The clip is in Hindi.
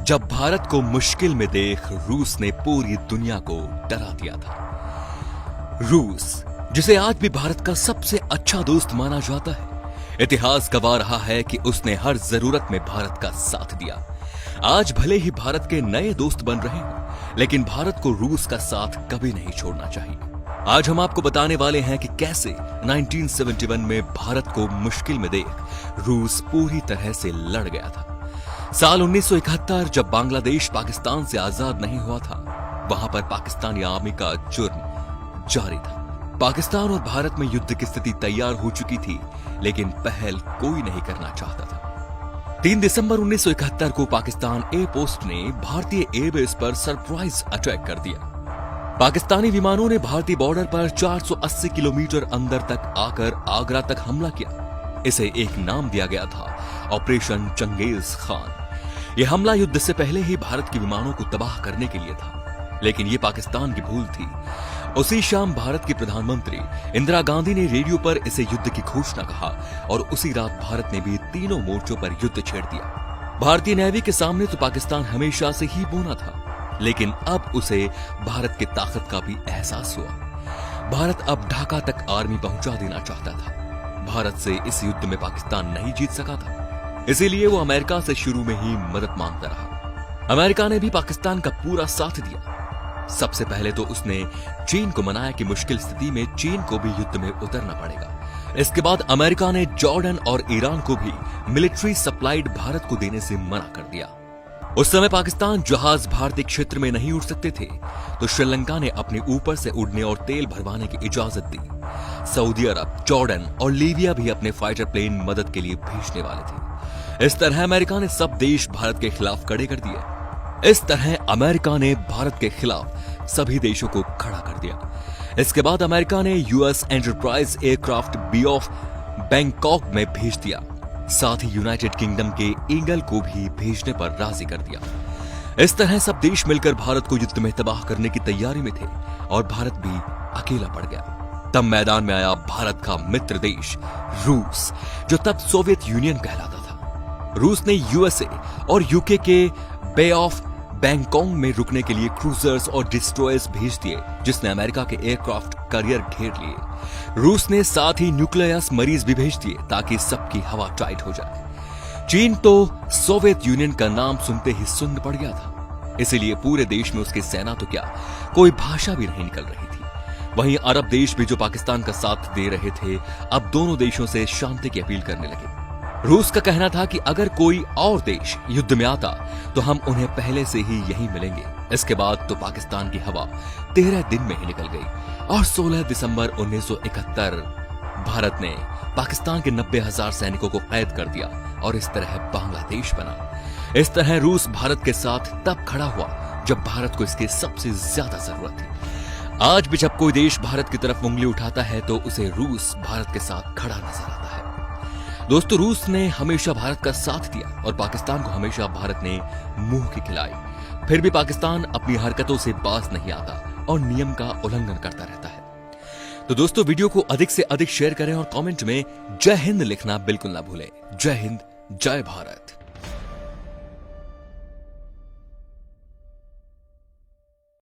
जब भारत को मुश्किल में देख रूस ने पूरी दुनिया को डरा दिया था। रूस, जिसे आज भी भारत का सबसे अच्छा दोस्त माना जाता है, इतिहास गवाह रहा है कि उसने हर जरूरत में भारत का साथ दिया। आज भले ही भारत के नए दोस्त बन रहे हैं, लेकिन भारत को रूस का साथ कभी नहीं छोड़ना चाहिए। आज हम आपको बताने वाले हैं कि कैसे 1971 में भारत को मुश्किल में देख रूस पूरी तरह से लड़ गया था। साल 1971 जब बांग्लादेश पाकिस्तान से आजाद नहीं हुआ था, वहां पर पाकिस्तानी आर्मी का जुर्म जारी था। पाकिस्तान और भारत में युद्ध की स्थिति तैयार हो चुकी थी, लेकिन पहल कोई नहीं करना चाहता था। 3 दिसंबर 1971 को पाकिस्तान एयर पोस्ट ने भारतीय एयरबेस पर सरप्राइज अटैक कर दिया। पाकिस्तानी विमानों ने भारतीय बॉर्डर पर 480 किलोमीटर अंदर तक आकर आगरा तक हमला किया। इसे एक नाम दिया गया था, ऑपरेशन चंगेज खान। यह हमला युद्ध से पहले ही भारत के विमानों को तबाह करने के लिए था, लेकिन यह पाकिस्तान की भूल थी। उसी शाम भारत की प्रधानमंत्री इंदिरा गांधी ने रेडियो पर इसे युद्ध की घोषणा कहा और उसी रात भारत ने भी तीनों मोर्चों पर युद्ध छेड़ दिया। भारतीय नेवी के सामने तो पाकिस्तान हमेशा से ही बौना था, लेकिन अब उसे भारत की ताकत का भी एहसास हुआ। भारत अब ढाका तक आर्मी पहुंचा देना चाहता था। भारत से इस युद्ध में पाकिस्तान नहीं जीत सका था, इसीलिए वो अमेरिका से शुरू में ही मदद मांगता रहा। अमेरिका ने भी पाकिस्तान का पूरा साथ दिया। सबसे पहले तो उसने चीन को मनाया कि मुश्किल स्थिति में चीन को भी युद्ध में उतरना पड़ेगा। इसके बाद अमेरिका ने जॉर्डन और ईरान को भी मिलिट्री सप्लाइड भारत को देने से मना कर दिया। उस समय पाकिस्तान जहाज भारतीय क्षेत्र में नहीं उड़ सकते थे, तो श्रीलंका ने अपने ऊपर से उड़ने और तेल भरवाने की इजाजत दी। सऊदी अरब, जॉर्डन और लीबिया भी अपने फाइटर प्लेन मदद के लिए भेजने वाले थे। इस तरह अमेरिका ने सब देश भारत के खिलाफ खड़े कर दिए। इस तरह अमेरिका ने भारत के खिलाफ सभी देशों को खड़ा कर दिया। इसके बाद अमेरिका ने US enterprise aircraft bay of Bangkok में भेज दिया। साथ ही यूनाइटेड किंगडम के ईगल को भी भेजने पर राजी कर दिया। इस तरह सब देश मिलकर भारत को युद्ध में तबाह करने की तैयारी में थे और भारत भी अकेला पड़ गया। तब मैदान में आया भारत का मित्र देश रूस, जो तब सोवियत यूनियन कहलाता था। रूस ने यूएसए और यूके के बे ऑफ बैंकॉक में रुकने के लिए क्रूजर्स और डिस्ट्रॉयर्स भेज दिए, जिसने अमेरिका के एयरक्राफ्ट कैरियर घेर लिए। रूस ने साथ ही न्यूक्लियर मरीज भी भेज दिए ताकि सबकी हवा टाइट हो जाए। चीन तो सोवियत यूनियन का नाम सुनते ही सुन्न पड़ गया था, इसीलिए पूरे देश में उसकी सेना तो क्या, कोई भाषा भी नहीं निकल रही थी। वहीं अरब देश भी जो पाकिस्तान का साथ दे रहे थे, अब दोनों देशों से शांति की अपील करने लगे। रूस का कहना था कि अगर कोई और देश युद्ध में आता तो हम उन्हें पहले से ही यहीं मिलेंगे। इसके बाद तो पाकिस्तान की हवा 13 दिन में ही निकल गई और 16 दिसंबर 1971 भारत ने पाकिस्तान के 90,000 सैनिकों को कैद कर दिया और इस तरह बांग्लादेश बना। इस तरह रूस भारत के साथ तब खड़ा हुआ जब भारत को इसकी सबसे ज्यादा जरूरत थी। आज भी जब कोई देश भारत की तरफ उंगली उठाता है तो उसे रूस भारत के साथ खड़ा नजर आता है। दोस्तों, रूस ने हमेशा भारत का साथ दिया और पाकिस्तान को हमेशा भारत ने मुंह की खिलाई। फिर भी पाकिस्तान अपनी हरकतों से बाज नहीं आता और नियम का उल्लंघन करता रहता है। तो दोस्तों, वीडियो को अधिक से अधिक शेयर करें और कमेंट में जय हिंद लिखना बिल्कुल ना भूलें। जय हिंद, जय भारत।